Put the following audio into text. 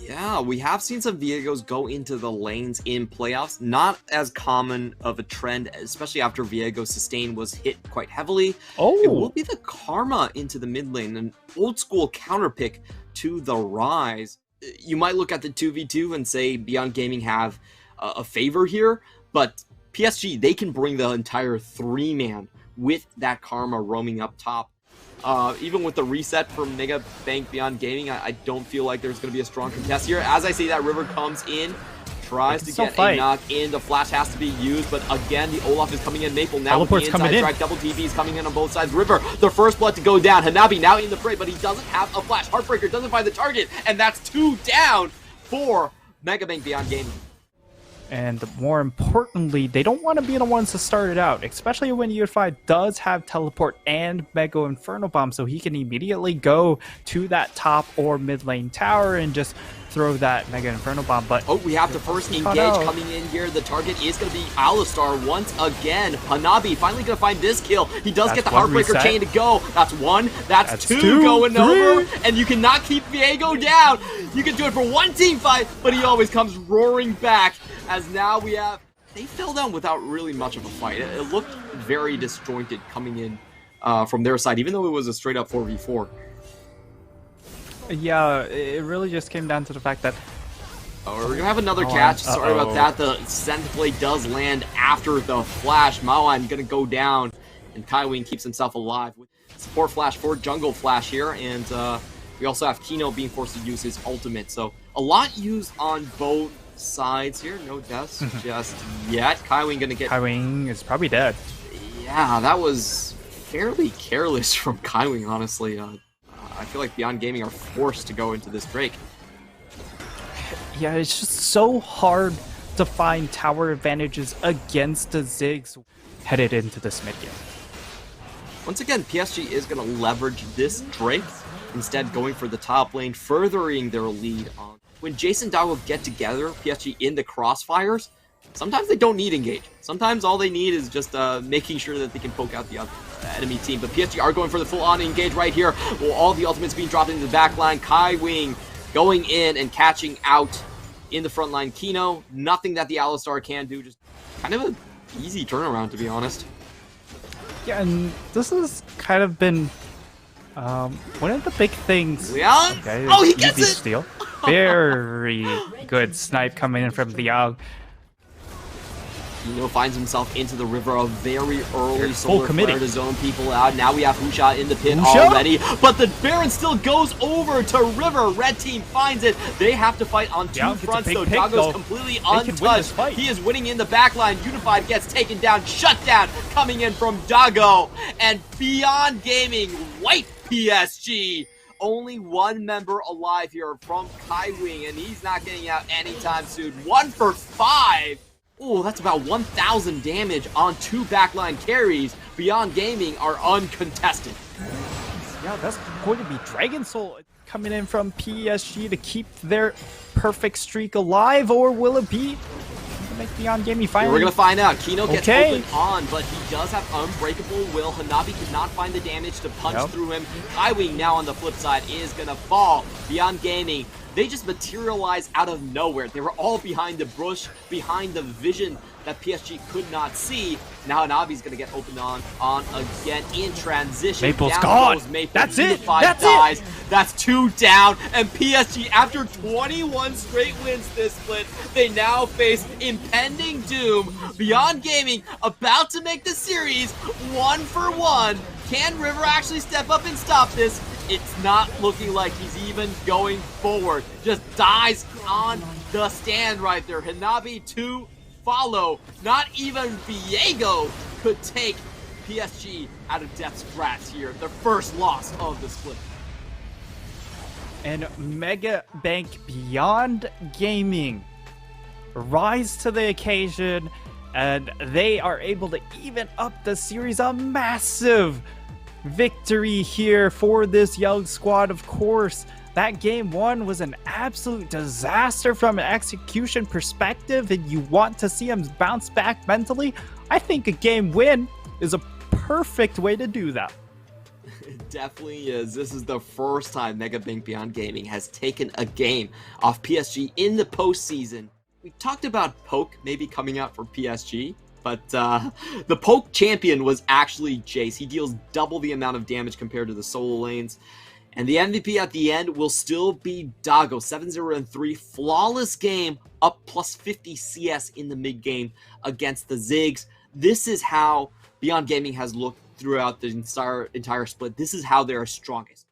Yeah, we have seen some Viegos go into the lanes in playoffs. Not as common of a trend, especially after Viego Sustain was hit quite heavily. It will be the Karma into the mid lane, an old school counter pick to the Rise. You might look at the 2v2 and say Beyond Gaming have a favor here, but PSG, they can bring the entire 3-man with that Karma roaming up top. Even with the reset from Mega Bank Beyond Gaming, I don't feel like there's going to be a strong contest here. As I say that, River comes in, tries to get a knock in. The flash has to be used, but again, the Olaf is coming in. Maple now with the inside track. Double TP is coming in on both sides. River, the first blood to go down. Hanabi now in the fray, but he doesn't have a flash. Heartbreaker doesn't find the target, and that's 2 down for Mega Bank Beyond Gaming. And more importantly, they don't want to be the ones to start it out, especially when Unify does have Teleport and Mega Inferno Bomb, so he can immediately go to that top or mid lane tower and just throw that Mega Inferno Bomb. But oh, we have to first engage coming in here. The target is going to be Alistar once again. Hanabi finally going to find this kill. He does get the Heartbreaker chain to go. That's 1. That's 2 going over. And you cannot keep Viego down. You can do it for one team fight, but he always comes roaring back. As now we have... They fell down without really much of a fight. It looked very disjointed coming in from their side, even though it was a straight-up 4v4. Yeah, it really just came down to the fact that... Oh, we're going to have another catch. Sorry about that. The Sense Play does land after the flash. Maoan going to go down, and Kaiwing keeps himself alive. Support flash for Jungle Flash here, and we also have Kino being forced to use his ultimate. So a lot used on both sides here. No deaths just yet. Kaiwing going to get... Kaiwing is probably dead. Yeah, that was fairly careless from Kaiwing, honestly. I feel like Beyond Gaming are forced to go into this Drake. Yeah, it's just so hard to find tower advantages against the Ziggs headed into this mid game. Once again, PSG is going to leverage this Drake, instead going for the top lane, furthering their lead on. When Jason Doggo get together, PSG in the crossfires, sometimes they don't need engage. Sometimes all they need is just making sure that they can poke out the other enemy team. But PSG are going for the full-on engage right here. Well, all the ultimates being dropped into the back line. Kaiwing going in and catching out in the front line. Kino, nothing that the Alistar can do. Just kind of an easy turnaround, to be honest. Yeah, and this has kind of been one of the big things. Leon? Okay, oh, he gets it! Steal. Very good snipe coming in from Leon. Kino finds himself into the river, a very early solar flare to zone people out. Now we have Husha in the pit already, but the Baron still goes over to river. Red team finds it. They have to fight on two fronts, so Doggo's completely untouched. He is winning in the backline. Unified gets taken down. Shutdown coming in from Doggo, and Beyond Gaming wipe PSG. Only one member alive here from Kaiwing, and he's not getting out anytime soon. 1 for 5. Oh, that's about 1,000 damage on 2 backline carries. Beyond Gaming are uncontested. Yeah, that's going to be Dragon Soul coming in from PSG to keep their perfect streak alive, or will it be make Beyond Gaming finally? We're going to find out. Kino gets open on, but he does have Unbreakable Will. Hanabi cannot find the damage to punch through him. Kaiwing now on the flip side is going to fall. Beyond Gaming, they just materialize out of nowhere. They were all behind the bush, behind the vision that PSG could not see. Now Hanabi's going to get opened on again in transition. Maple's gone. Maple. That's it. That's dies. That's 2 down. And PSG, after 21 straight wins this split, they now face impending doom. Beyond Gaming about to make the series 1 for 1. Can River actually step up and stop this? It's not looking like he's even going forward. Just dies on the stand right there. Hanabi to follow. Not even Viego could take PSG out of death's grasp here. Their first loss of the split. And Mega Bank Beyond Gaming rise to the occasion, and they are able to even up the series. A massive victory here for this young squad. Of course, that game 1 was an absolute disaster from an execution perspective, and you want to see them bounce back mentally. I think a game win is a perfect way to do that. It definitely is. This is the first time Mega Bank Beyond Gaming has taken a game off PSG in the postseason. We talked about Poke maybe coming out for PSG, but the Poke champion was actually Jace. He deals double the amount of damage compared to the solo lanes. And the MVP at the end will still be Dago, 7-0-3, flawless game, up plus 50 CS in the mid game against the Ziggs. This is how Beyond Gaming has looked throughout the entire split. This is how they're strongest.